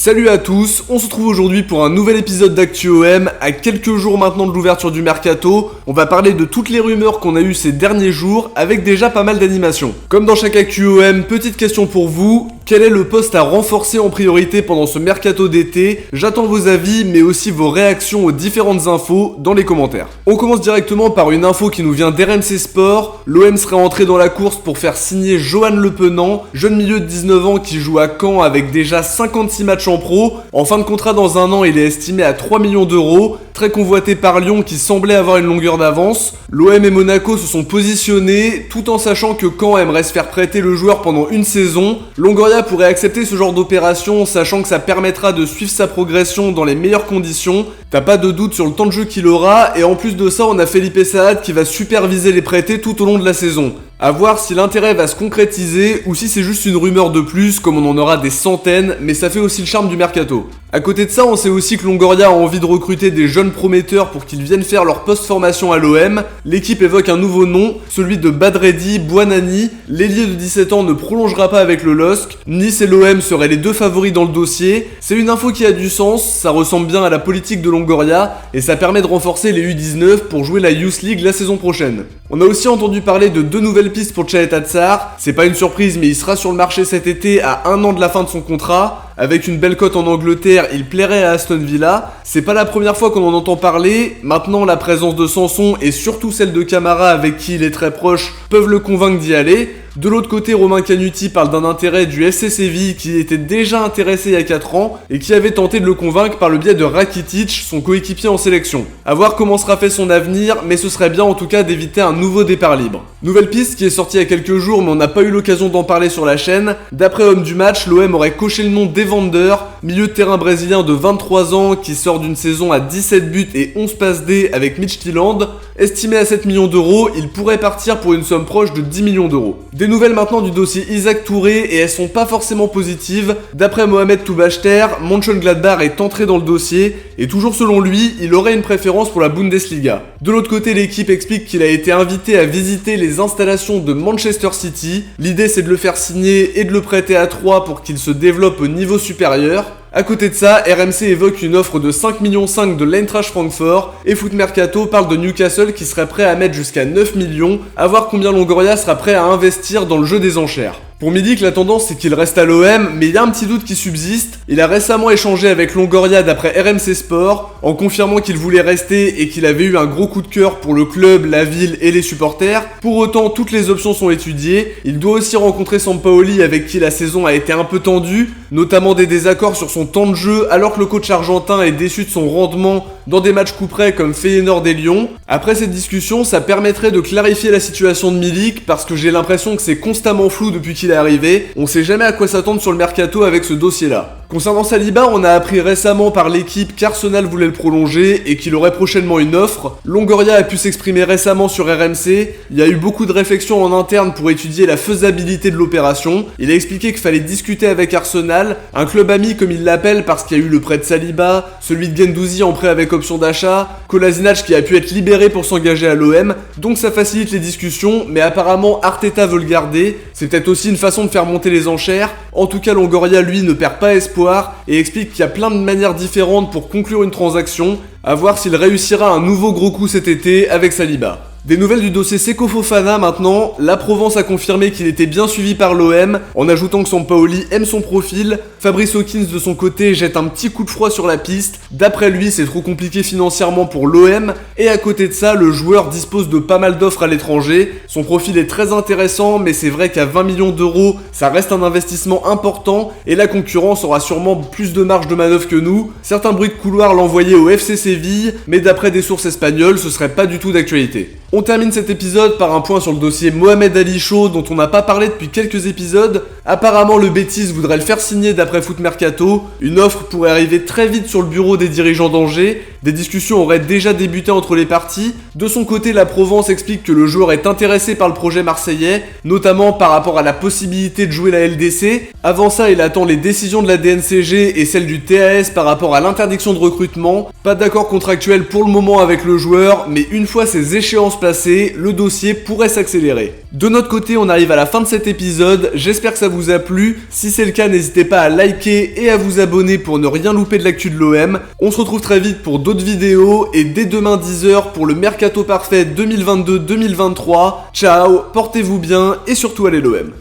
Salut à tous, on se retrouve aujourd'hui pour un nouvel épisode d'ActuOM. À quelques jours maintenant de l'ouverture du mercato, on va parler de toutes les rumeurs qu'on a eues ces derniers jours avec déjà pas mal d'animations. Comme dans chaque ActuOM, petite question pour vous, quel est le poste à renforcer en priorité pendant ce mercato d'été? J'attends vos avis mais aussi vos réactions aux différentes infos dans les commentaires. On commence directement par une info qui nous vient d'RMC Sport. L'OM serait entré dans la course pour faire signer Johan Le Penant, jeune milieu de 19 ans qui joue à Caen avec déjà 56 matchs en pro. En fin de contrat dans un an, il est estimé à 3 millions d'euros, très convoité par Lyon qui semblait avoir une longueur d'avance. L'OM et Monaco se sont positionnés tout en sachant que Caen aimerait se faire prêter le joueur pendant une saison. Longoria pourrait accepter ce genre d'opération sachant que ça permettra de suivre sa progression dans les meilleures conditions. T'as pas de doute sur le temps de jeu qu'il aura et en plus de ça on a Felipe Saad qui va superviser les prêtés tout au long de la saison. A voir si l'intérêt va se concrétiser ou si c'est juste une rumeur de plus comme on en aura des centaines, mais ça fait aussi le charme du mercato. À côté de ça, on sait aussi que Longoria a envie de recruter des jeunes prometteurs pour qu'ils viennent faire leur post-formation à l'OM. L'équipe évoque un nouveau nom, celui de Badreddi Bouanani. L'ailier de 17 ans ne prolongera pas avec le LOSC. Nice et l'OM seraient les deux favoris dans le dossier. C'est une info qui a du sens, ça ressemble bien à la politique de Longoria et ça permet de renforcer les U19 pour jouer la Youth League la saison prochaine. On a aussi entendu parler de deux nouvelles pistes pour Chalet Tsar. C'est pas une surprise mais il sera sur le marché cet été à un an de la fin de son contrat. Avec une belle cote en Angleterre, il plairait à Aston Villa. C'est pas la première fois qu'on en entend parler. Maintenant, la présence de Sanson et surtout celle de Camara avec qui il est très proche peuvent le convaincre d'y aller. De l'autre côté, Romain Canuti parle d'un intérêt du FC Séville qui était déjà intéressé il y a 4 ans et qui avait tenté de le convaincre par le biais de Rakitic, son coéquipier en sélection. A voir comment sera fait son avenir, mais ce serait bien en tout cas d'éviter un nouveau départ libre. Nouvelle piste qui est sortie il y a quelques jours mais on n'a pas eu l'occasion d'en parler sur la chaîne. D'après Homme du Match, l'OM aurait coché le nom d'Evander, milieu de terrain brésilien de 23 ans qui sort d'une saison à 17 buts et 11 passes D avec Midtjylland. Estimé à 7 millions d'euros, il pourrait partir pour une somme proche de 10 millions d'euros. Des nouvelles maintenant du dossier Isaac Touré et elles sont pas forcément positives. D'après Mohamed Toubachter, Mönchengladbach est entré dans le dossier et toujours selon lui, il aurait une préférence pour la Bundesliga. De l'autre côté, l'équipe explique qu'il a été invité à visiter les installations de Manchester City. L'idée c'est de le faire signer et de le prêter à 3 pour qu'il se développe au niveau supérieur. À côté de ça, RMC évoque une offre de 5,5 millions de l'Eintracht Francfort et Foot Mercato parle de Newcastle qui serait prêt à mettre jusqu'à 9 millions, à voir combien Longoria sera prêt à investir dans le jeu des enchères. Pour Milik, la tendance c'est qu'il reste à l'OM, mais il y a un petit doute qui subsiste. Il a récemment échangé avec Longoria d'après RMC Sport, en confirmant qu'il voulait rester et qu'il avait eu un gros coup de cœur pour le club, la ville et les supporters. Pour autant, toutes les options sont étudiées. Il doit aussi rencontrer Sampaoli avec qui la saison a été un peu tendue, notamment des désaccords sur son temps de jeu alors que le coach argentin est déçu de son rendement dans des matchs coup près comme Feyenoord et Lyon. Après cette discussion, ça permettrait de clarifier la situation de Milik parce que j'ai l'impression que c'est constamment flou depuis qu'il est arrivé. On sait jamais à quoi s'attendre sur le mercato avec ce dossier-là. Concernant Saliba, on a appris récemment par l'équipe qu'Arsenal voulait le prolonger et qu'il aurait prochainement une offre. Longoria a pu s'exprimer récemment sur RMC. Il y a eu beaucoup de réflexions en interne pour étudier la faisabilité de l'opération. Il a expliqué qu'il fallait discuter avec Arsenal, un club ami comme il l'appelle parce qu'il y a eu le prêt de Saliba, celui de Guendouzi en prêt avec option d'achat, Kolasinac qui a pu être libéré pour s'engager à l'OM, donc ça facilite les discussions, mais apparemment Arteta veut le garder. C'est peut-être aussi une façon de faire monter les enchères. En tout cas, Longoria lui ne perd pas espoir et explique qu'il y a plein de manières différentes pour conclure une transaction, à voir s'il réussira un nouveau gros coup cet été avec Saliba. Des nouvelles du dossier Seko Fofana maintenant, la Provence a confirmé qu'il était bien suivi par l'OM, en ajoutant que Sampaoli aime son profil. Fabrice Hawkins de son côté jette un petit coup de froid sur la piste, d'après lui c'est trop compliqué financièrement pour l'OM, et à côté de ça le joueur dispose de pas mal d'offres à l'étranger. Son profil est très intéressant mais c'est vrai qu'à 20 millions d'euros ça reste un investissement important et la concurrence aura sûrement plus de marge de manœuvre que nous. Certains bruits de couloir l'envoyaient au FC Séville, mais d'après des sources espagnoles ce serait pas du tout d'actualité. On termine cet épisode par un point sur le dossier Mohamed Ali Chaud dont on n'a pas parlé depuis quelques épisodes. Apparemment le Betis voudrait le faire signer d'après Foot Mercato. Une offre pourrait arriver très vite sur le bureau des dirigeants d'Angers. Des discussions auraient déjà débuté entre les parties. De son côté, la Provence explique que le joueur est intéressé par le projet marseillais, notamment par rapport à la possibilité de jouer la LDC. Avant ça, il attend les décisions de la DNCG et celles du TAS par rapport à l'interdiction de recrutement. Pas d'accord contractuel pour le moment avec le joueur, mais une fois ces échéances passées, le dossier pourrait s'accélérer. De notre côté, on arrive à la fin de cet épisode, j'espère que ça vous a plu. Si c'est le cas, n'hésitez pas à liker et à vous abonner pour ne rien louper de l'actu de l'OM. On se retrouve très vite pour d'autres vidéos et dès demain 10h pour le Mercato Parfait 2022-2023. Ciao, portez-vous bien et surtout allez l'OM.